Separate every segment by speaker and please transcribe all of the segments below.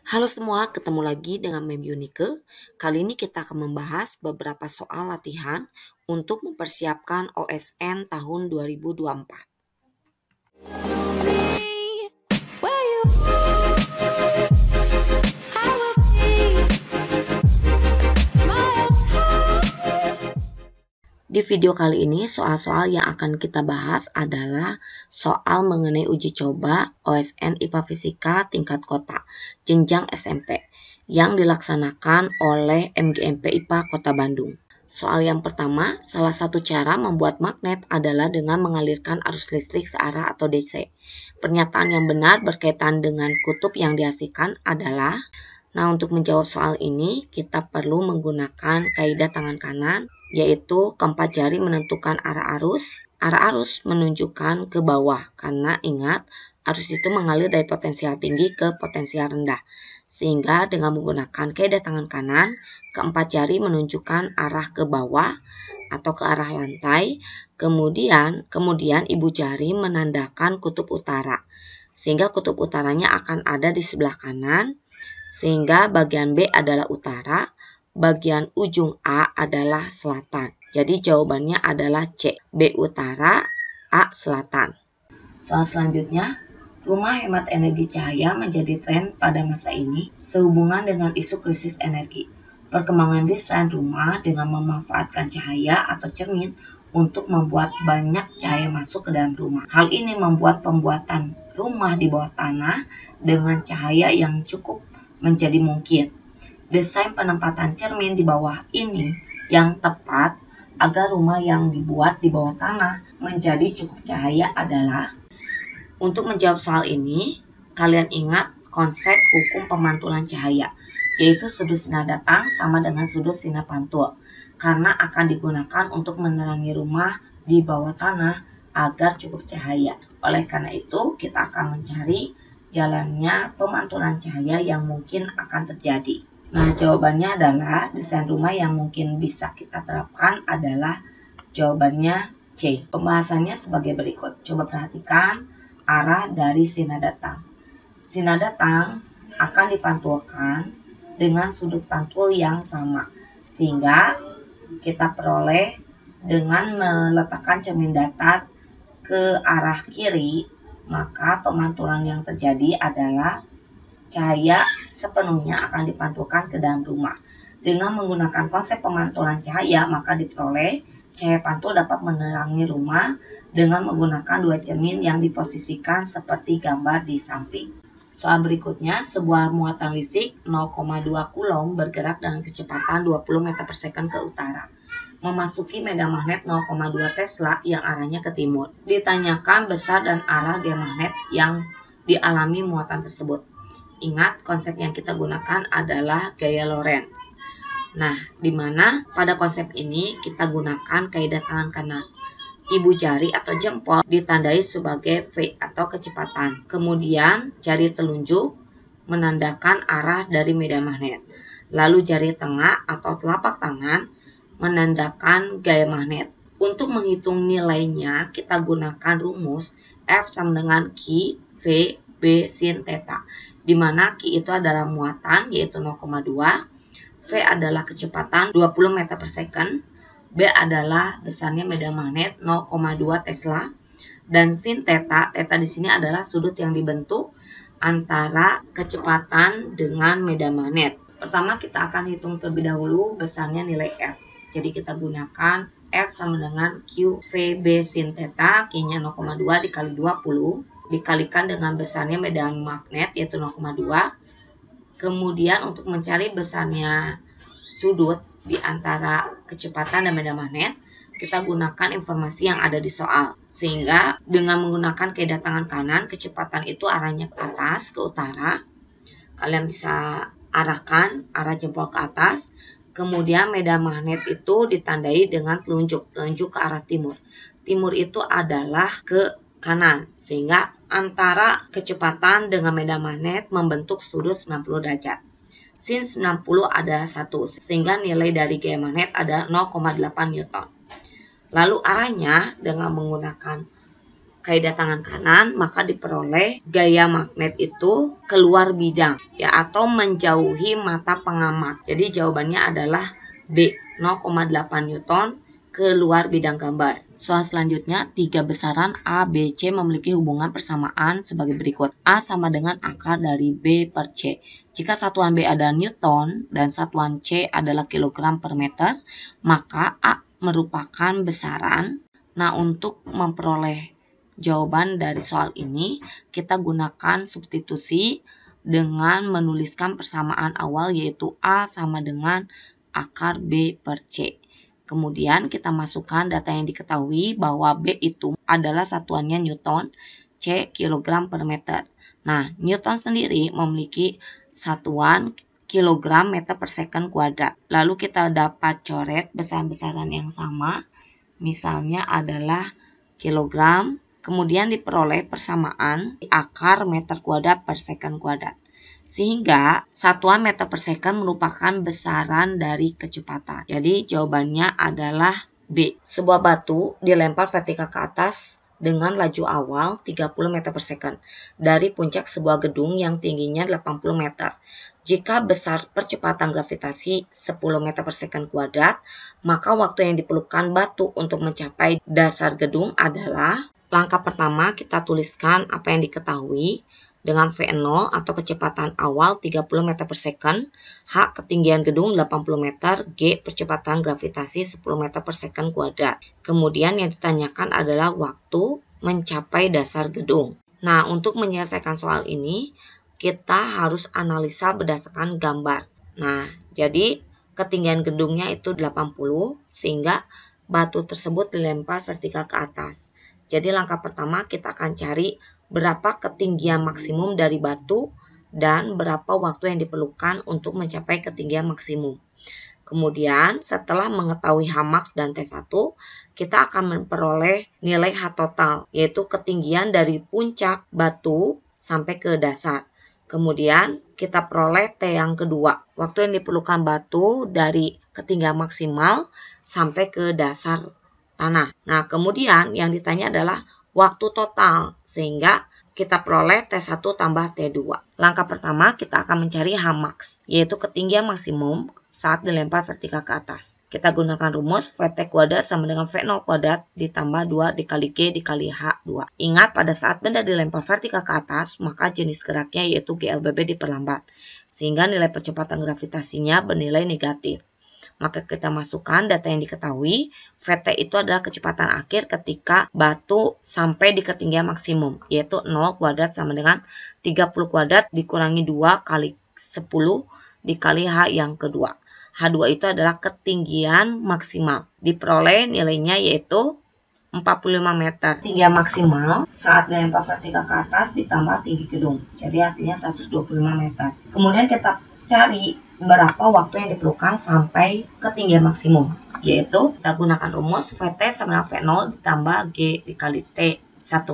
Speaker 1: Halo semua, ketemu lagi dengan Mem Yunike. Kali ini kita akan membahas beberapa soal latihan untuk mempersiapkan OSN tahun 2024. Di video kali ini, soal-soal yang akan kita bahas adalah soal mengenai uji coba OSN IPA Fisika tingkat kota, jenjang SMP, yang dilaksanakan oleh MGMP IPA Kota Bandung. Soal yang pertama, salah satu cara membuat magnet adalah dengan mengalirkan arus listrik searah atau DC. Pernyataan yang benar berkaitan dengan kutub yang dihasilkan adalah. Nah, untuk menjawab soal ini, kita perlu menggunakan kaidah tangan kanan, yaitu keempat jari menentukan arah arus. Arah arus menunjukkan ke bawah, karena ingat, arus itu mengalir dari potensial tinggi ke potensial rendah. Sehingga dengan menggunakan kaidah tangan kanan, keempat jari menunjukkan arah ke bawah atau ke arah lantai. Kemudian ibu jari menandakan kutub utara. Sehingga kutub utaranya akan ada di sebelah kanan. Sehingga bagian B adalah utara, bagian ujung A adalah selatan. Jadi jawabannya adalah C, B utara, A selatan. Soal selanjutnya, rumah hemat energi cahaya menjadi tren pada masa ini sehubungan dengan isu krisis energi. Perkembangan desain rumah dengan memanfaatkan cahaya atau cermin untuk membuat banyak cahaya masuk ke dalam rumah. Hal ini membuat pembuatan rumah di bawah tanah dengan cahaya yang cukup menjadi mungkin. Desain penempatan cermin di bawah ini yang tepat agar rumah yang dibuat di bawah tanah menjadi cukup cahaya adalah. Untuk menjawab soal ini, kalian ingat konsep hukum pemantulan cahaya, yaitu sudut sinar datang sama dengan sudut sinar pantul, karena akan digunakan untuk menerangi rumah di bawah tanah agar cukup cahaya. Oleh karena itu, kita akan mencari jalannya pemantulan cahaya yang mungkin akan terjadi. Nah, jawabannya adalah desain rumah yang mungkin bisa kita terapkan adalah jawabannya C. Pembahasannya sebagai berikut. Coba perhatikan arah dari sinar datang. Sinar datang akan dipantulkan dengan sudut pantul yang sama, sehingga kita peroleh dengan meletakkan cermin datar ke arah kiri, maka pemantulan yang terjadi adalah cahaya sepenuhnya akan dipantulkan ke dalam rumah. Dengan menggunakan konsep pemantulan cahaya, maka diperoleh cahaya pantul dapat menerangi rumah dengan menggunakan dua cermin yang diposisikan seperti gambar di samping. Soal berikutnya, sebuah muatan listrik 0,2 Coulomb bergerak dengan kecepatan 20 meter per second ke utara, memasuki medan magnet 0,2 Tesla yang arahnya ke timur. Ditanyakan besar dan arah gaya magnet yang dialami muatan tersebut. Ingat, konsep yang kita gunakan adalah gaya Lorentz. Nah, di mana pada konsep ini kita gunakan kaidah tangan kanan. Ibu jari atau jempol ditandai sebagai V atau kecepatan. Kemudian jari telunjuk menandakan arah dari medan magnet. Lalu jari tengah atau telapak tangan menandakan gaya magnet. Untuk menghitung nilainya, kita gunakan rumus F sama dengan Q, V, B, sin, theta. Di mana Q itu adalah muatan, yaitu 0,2. V adalah kecepatan 20 meter per second. B adalah besarnya medan magnet 0,2 Tesla. Dan sin theta, theta di sini adalah sudut yang dibentuk antara kecepatan dengan medan magnet. Pertama kita akan hitung terlebih dahulu besarnya nilai F. Jadi kita gunakan F sama dengan QVB sin theta, Q-nya 0,2 dikali 20, dikalikan dengan besarnya medan magnet yaitu 0,2. Kemudian untuk mencari besarnya sudut di antara kecepatan dan medan magnet, kita gunakan informasi yang ada di soal. Sehingga dengan menggunakan kaidah tangan kanan, kecepatan itu arahnya ke atas, ke utara. Kalian bisa arahkan arah jempol ke atas. Kemudian medan magnet itu ditandai dengan telunjuk ke arah timur. Timur itu adalah ke kanan, sehingga antara kecepatan dengan medan magnet membentuk sudut 90 derajat. Sin 90 ada 1, sehingga nilai dari gaya magnet ada 0,8 Newton. Lalu arahnya dengan menggunakan kaidah tangan kanan, maka diperoleh gaya magnet itu keluar bidang ya, atau menjauhi mata pengamat. Jadi jawabannya adalah B, 0,8 Newton keluar bidang gambar. Soal selanjutnya, tiga besaran A, B, C memiliki hubungan persamaan sebagai berikut. A sama dengan akar dari B per C. Jika satuan B adalah Newton dan satuan C adalah kilogram per meter, maka A merupakan besaran. Nah, untuk memperoleh jawaban dari soal ini, kita gunakan substitusi dengan menuliskan persamaan awal, yaitu A sama dengan akar B per C. Kemudian kita masukkan data yang diketahui bahwa B itu adalah satuannya Newton, C kilogram per meter. Nah, Newton sendiri memiliki satuan kilogram meter per second kuadrat. Lalu kita dapat coret besaran-besaran yang sama, misalnya adalah kilogram, kemudian diperoleh persamaan akar meter kuadrat per second kuadrat. Sehingga satuan meter per second merupakan besaran dari kecepatan. Jadi jawabannya adalah B. Sebuah batu dilempar vertikal ke atas dengan laju awal 30 meter per second dari puncak sebuah gedung yang tingginya 80 meter. Jika besar percepatan gravitasi 10 meter per second kuadrat, maka waktu yang diperlukan batu untuk mencapai dasar gedung adalah, langkah pertama kita tuliskan apa yang diketahui dengan V0 atau kecepatan awal 30 meter per second, H ketinggian gedung 80 meter, G percepatan gravitasi 10 meter per second kuadrat. Kemudian yang ditanyakan adalah waktu mencapai dasar gedung. Nah, untuk menyelesaikan soal ini, kita harus analisa berdasarkan gambar. Nah, jadi ketinggian gedungnya itu 80, sehingga batu tersebut dilempar vertikal ke atas. Jadi langkah pertama kita akan cari berapa ketinggian maksimum dari batu dan berapa waktu yang diperlukan untuk mencapai ketinggian maksimum. Kemudian setelah mengetahui Hmax dan T1, kita akan memperoleh nilai H total, yaitu ketinggian dari puncak batu sampai ke dasar. Kemudian kita peroleh T yang kedua, waktu yang diperlukan batu dari ketinggian maksimal sampai ke dasar tanah. Nah, kemudian yang ditanya adalah waktu total, sehingga kita peroleh T1 tambah T2. Langkah pertama kita akan mencari Hmax, yaitu ketinggian maksimum saat dilempar vertikal ke atas. Kita gunakan rumus VT kuadrat sama dengan V0 kuadrat ditambah 2 dikali G dikali H2. Ingat, pada saat benda dilempar vertikal ke atas, maka jenis geraknya yaitu GLBB diperlambat, sehingga nilai percepatan gravitasinya bernilai negatif. Maka kita masukkan data yang diketahui, VT itu adalah kecepatan akhir ketika batu sampai di ketinggian maksimum, yaitu 0 kuadrat sama dengan 30 kuadrat dikurangi 2 kali 10 dikali H yang kedua. H2 itu adalah ketinggian maksimal. Diperoleh nilainya yaitu 45 meter. Ketinggian maksimal saat dilempar vertikal ke atas ditambah tinggi gedung. Jadi hasilnya 125 meter. Kemudian kita cari berapa waktu yang diperlukan sampai ketinggian maksimum, yaitu kita gunakan rumus VT sama dengan V0 ditambah G dikali T1.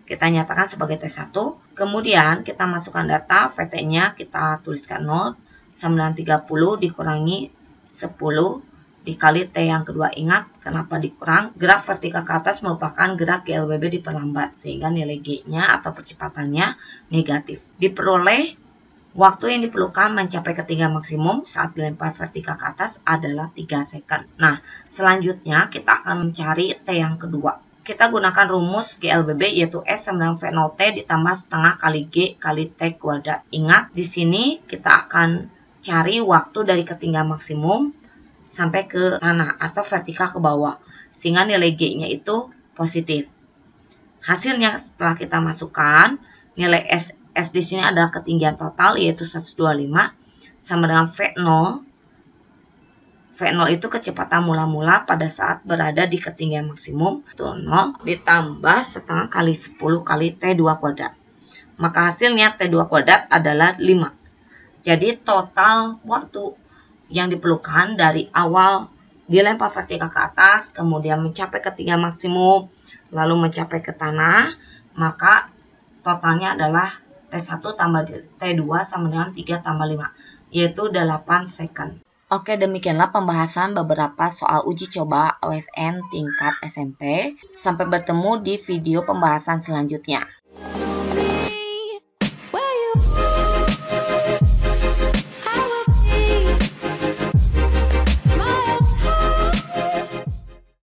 Speaker 1: Kita nyatakan sebagai T1, kemudian kita masukkan data VT-nya, kita tuliskan 0 sama dengan 30 dikurangi 10 dikali T yang kedua. Ingat, kenapa dikurang? Gerak vertikal ke atas merupakan gerak GLBB diperlambat, sehingga nilai G-nya atau percepatannya negatif. Diperoleh waktu yang diperlukan mencapai ketinggian maksimum saat dilempar vertikal ke atas adalah 3 second. Nah, selanjutnya kita akan mencari T yang kedua. Kita gunakan rumus GLBB yaitu S sama dengan V0T ditambah setengah kali G kali T kuadrat. Ingat, di sini kita akan cari waktu dari ketinggian maksimum sampai ke tanah atau vertikal ke bawah, sehingga nilai G-nya itu positif. Hasilnya setelah kita masukkan, nilai S di sini adalah ketinggian total yaitu 125 sama dengan V0. V0 itu kecepatan mula-mula pada saat berada di ketinggian maksimum, itu 0 ditambah setengah kali 10 kali T2 kuadrat. Maka hasilnya T2 kuadrat adalah 5. Jadi total waktu yang diperlukan dari awal dilempar vertikal ke atas, kemudian mencapai ketinggian maksimum, lalu mencapai ke tanah, maka totalnya adalah T1 tambah T2 sama dengan 3 tambah 5, yaitu 8 second. Oke, demikianlah pembahasan beberapa soal uji coba OSN tingkat SMP. Sampai bertemu di video pembahasan selanjutnya.